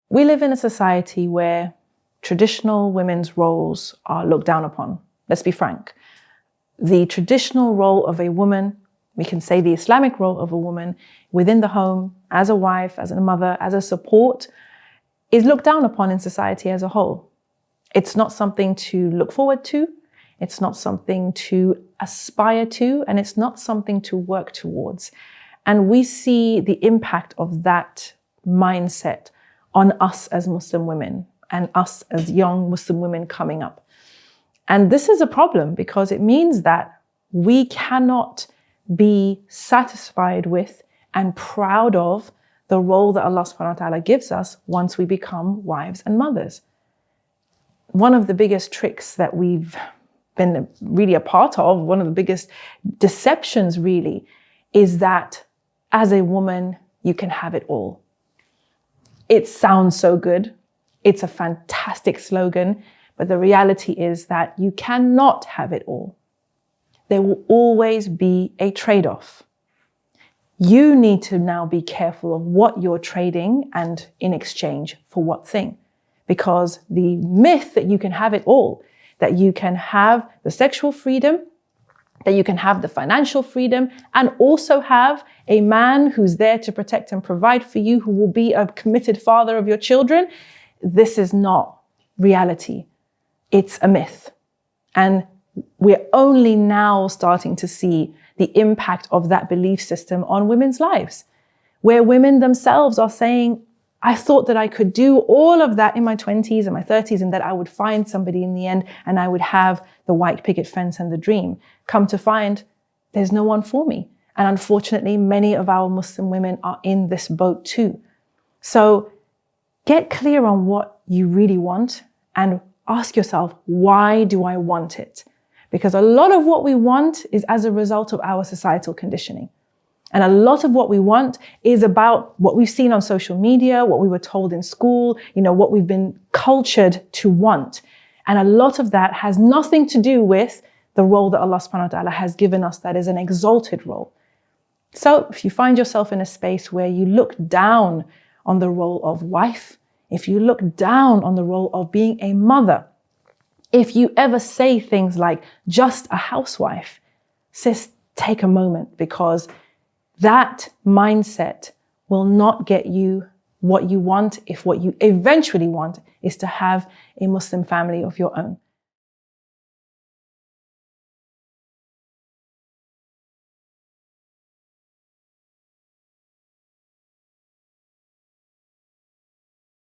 We live in a society where traditional women's roles are looked down upon. Let's be frank. The traditional role of a woman, we can say the Islamic role of a woman within the home, as a wife, as a mother, as a support, is looked down upon in society as a whole. It's not something to look forward to. It's not something to aspire to, and it's not something to work towards. And we see the impact of that mindset on us as Muslim women and us as young Muslim women coming up. And this is a problem because it means that we cannot be satisfied with and proud of the role that Allah subhanahu wa ta'ala gives us once we become wives and mothers. One of the biggest tricks that we've been really a part of, one of the biggest deceptions really, is that as a woman, you can have it all. It sounds so good. It's a fantastic slogan, but the reality is that you cannot have it all. There will always be a trade-off. You need to now be careful of what you're trading and in exchange for what thing. Because the myth that you can have it all, that you can have the sexual freedom, that you can have the financial freedom, and also have a man who's there to protect and provide for you, who will be a committed father of your children, this is not reality. It's a myth. And we're only now starting to see the impact of that belief system on women's lives, where women themselves are saying, I thought that I could do all of that in my 20s and my 30s and that I would find somebody in the end and I would have the white picket fence and the dream. Come to find, there's no one for me. And unfortunately, many of our Muslim women are in this boat too. So get clear on what you really want and ask yourself, why do I want it? Because a lot of what we want is as a result of our societal conditioning. And a lot of what we want is about what we've seen on social media, what we were told in school, what we've been cultured to want. And a lot of that has nothing to do with the role that Allah subhanahu wa ta'ala has given us that is an exalted role. So if you find yourself in a space where you look down on the role of wife, if you look down on the role of being a mother, if you ever say things like just a housewife, sis, take a moment, because that mindset will not get you what you want if what you eventually want is to have a Muslim family of your own.